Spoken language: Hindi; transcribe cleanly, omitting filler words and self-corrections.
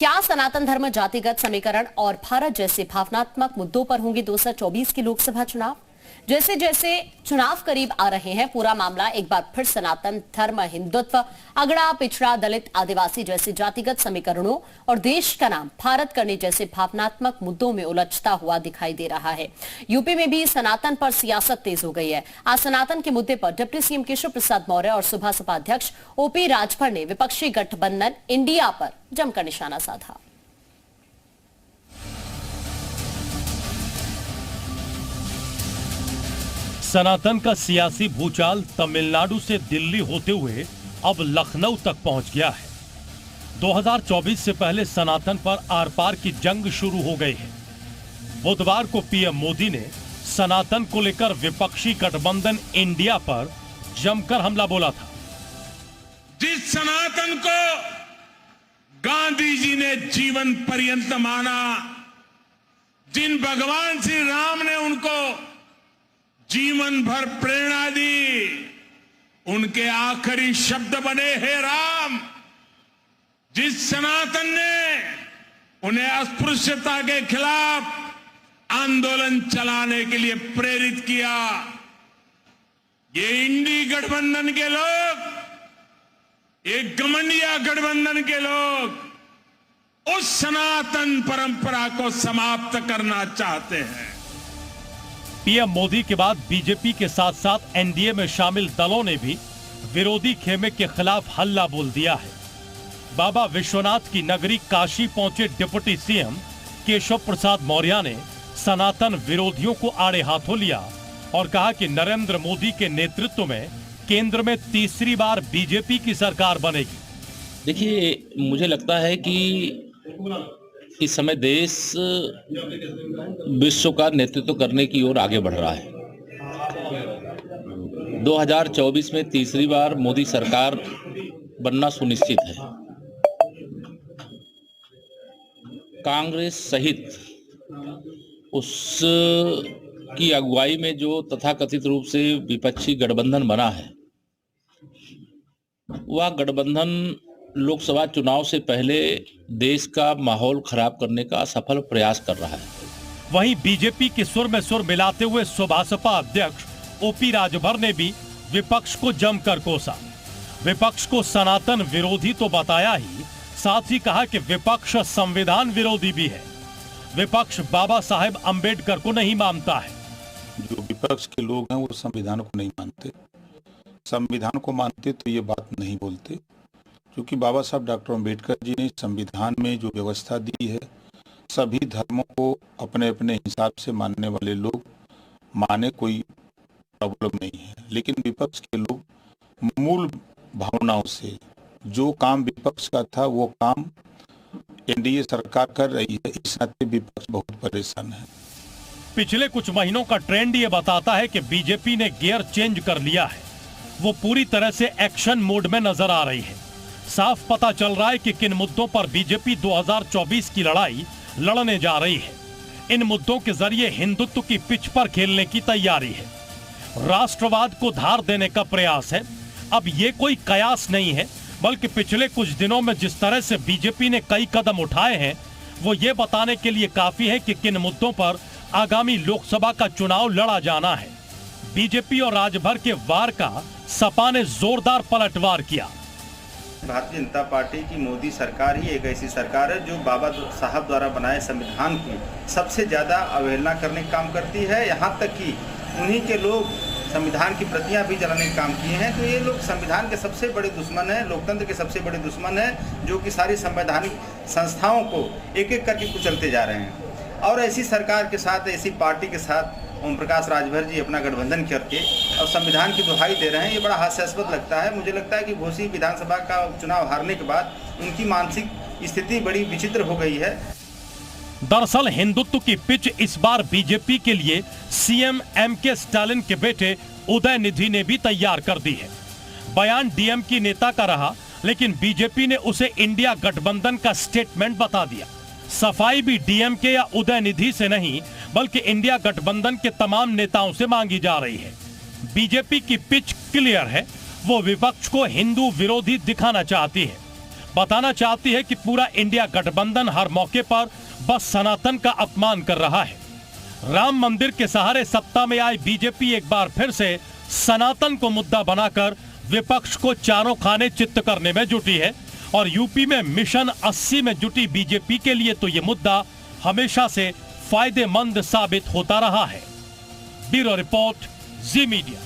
क्या सनातन धर्म, जातिगत समीकरण और भारत जैसे भावनात्मक मुद्दों पर होंगे 2024 के लोकसभा चुनाव? जैसे जैसे चुनाव करीब आ रहे हैं, पूरा मामला एक बार फिर सनातन धर्म, हिंदुत्व, अगड़ा, पिछड़ा, दलित, आदिवासी जैसे जातिगत समीकरणों और देश का नाम भारत करने जैसे भावनात्मक मुद्दों में उलझता हुआ दिखाई दे रहा है। यूपी में भी सनातन पर सियासत तेज हो गई है। आज सनातन के मुद्दे पर डिप्टी सीएम केशव प्रसाद मौर्य और सुबह सपा अध्यक्ष ओपी राजभर ने विपक्षी गठबंधन इंडिया पर जमकर निशाना साधा। सनातन का सियासी भूचाल तमिलनाडु से दिल्ली होते हुए अब लखनऊ तक पहुंच गया है। 2024 से पहले सनातन पर आर पार की जंग शुरू हो गई है। बुधवार को पीएम मोदी ने सनातन को लेकर विपक्षी गठबंधन इंडिया पर जमकर हमला बोला था। जिस सनातन को गांधी जी ने जीवन पर्यंत माना, जिन भगवान श्री राम ने उनको जीवन भर प्रेरणा दी, उनके आखिरी शब्द बने हे राम, जिस सनातन ने उन्हें अस्पृश्यता के खिलाफ आंदोलन चलाने के लिए प्रेरित किया, ये इंडी गठबंधन के लोग, ये गमंडिया गठबंधन के लोग उस सनातन परंपरा को समाप्त करना चाहते हैं। पीएम मोदी के बाद बीजेपी के साथ साथ एनडीए में शामिल दलों ने भी विरोधी खेमे के खिलाफ हल्ला बोल दिया है। बाबा विश्वनाथ की नगरी काशी पहुंचे डिप्टी सीएम केशव प्रसाद मौर्य ने सनातन विरोधियों को आड़े हाथों लिया और कहा कि नरेंद्र मोदी के नेतृत्व में केंद्र में तीसरी बार बीजेपी की सरकार बनेगी। देखिए, मुझे लगता है कि इस समय देश विश्व का नेतृत्व करने की ओर आगे बढ़ रहा है। 2024 में तीसरी बार मोदी सरकार बनना सुनिश्चित है। कांग्रेस सहित उसकी अगुवाई में जो तथाकथित रूप से विपक्षी गठबंधन बना है, वह गठबंधन लोकसभा चुनाव से पहले देश का माहौल खराब करने का सफल प्रयास कर रहा है। वहीं बीजेपी के सुर में सुर मिलाते हुए सुभासपा अध्यक्ष ओपी राजभर ने भी विपक्ष को जमकर कोसा। विपक्ष को सनातन विरोधी तो बताया ही, साथ ही कहा कि विपक्ष संविधान विरोधी भी है। विपक्ष बाबा साहेब अंबेडकर को नहीं मानता है। जो विपक्ष के लोग हैं वो संविधान को नहीं मानते। संविधान को मानते तो ये बात नहीं बोलते, क्योंकि बाबा साहब डॉक्टर अंबेडकर जी ने संविधान में जो व्यवस्था दी है, सभी धर्मों को अपने अपने हिसाब से मानने वाले लोग माने, कोई प्रॉब्लम नहीं है। लेकिन विपक्ष के लोग मूल भावनाओं से, जो काम विपक्ष का था वो काम एनडीए सरकार कर रही है, इस नाते विपक्ष बहुत परेशान है। पिछले कुछ महीनों का ट्रेंड ये बताता है कि बीजेपी ने गियर चेंज कर लिया है। वो पूरी तरह से एक्शन मोड में नजर आ रही है। साफ पता चल रहा है कि किन मुद्दों पर बीजेपी 2024 की लड़ाई लड़ने जा रही है। इन मुद्दों के जरिए हिंदुत्व की पिच पर खेलने की तैयारी है। राष्ट्रवाद को धार देने का प्रयास है। अब ये कोई कयास नहीं है, बल्कि पिछले कुछ दिनों में जिस तरह से बीजेपी ने कई कदम उठाए हैं, वो ये बताने के लिए काफी है कि किन मुद्दों पर आगामी लोकसभा का चुनाव लड़ा जाना है। बीजेपी और राजभर के वार का सपा ने जोरदार पलटवार किया। भारतीय जनता पार्टी की मोदी सरकार ही एक ऐसी सरकार है जो बाबा साहब द्वारा बनाए संविधान की सबसे ज़्यादा अवहेलना करने का काम करती है। यहाँ तक कि उन्हीं के लोग संविधान की प्रतियां भी जलाने का काम किए हैं। तो ये लोग संविधान के सबसे बड़े दुश्मन हैं, लोकतंत्र के सबसे बड़े दुश्मन हैं, जो कि सारी संवैधानिक संस्थाओं को एक एक करके कुचलते जा रहे हैं। और ऐसी सरकार के साथ, ऐसी पार्टी के साथ ओम प्रकाश राजभर जी अपना गठबंधन करके और संविधान की दुहाई दे रहे हैं, ये बड़ा हास्यास्पद लगता है। मुझे लगता है कि घोसी विधानसभा का चुनाव हारने के बाद उनकी मानसिक स्थिति बड़ी विचित्र हो गई है। दरअसल हिंदुत्व की पिच इस बार बीजेपी के लिए सीएम एमके स्टालिन के बेटे उदयनिधि ने भी तैयार कर दी है। बयान डीएम की नेता का रहा, लेकिन बीजेपी ने उसे इंडिया गठबंधन का स्टेटमेंट बता दिया। सफाई भी डीएमके या उदयनिधि से नहीं, बल्कि इंडिया गठबंधन के तमाम नेताओं से मांगी जा रही है। बीजेपी की पिच क्लियर है, वो विपक्ष को हिंदू विरोधी दिखाना चाहती है। बताना चाहती है कि पूरा इंडिया गठबंधन हर मौके पर बस सनातन का अपमान कर रहा है। राम मंदिर के सहारे सत्ता में आई बीजेपी एक बार फिर से सनातन को मुद्दा बनाकर विपक्ष को चारों खाने चित्त करने में जुटी है और यूपी में मिशन 80 में जुटी बीजेपी के लिए तो ये मुद्दा हमेशा से फायदेमंद साबित होता रहा है। ब्यूरो रिपोर्ट, जी मीडिया।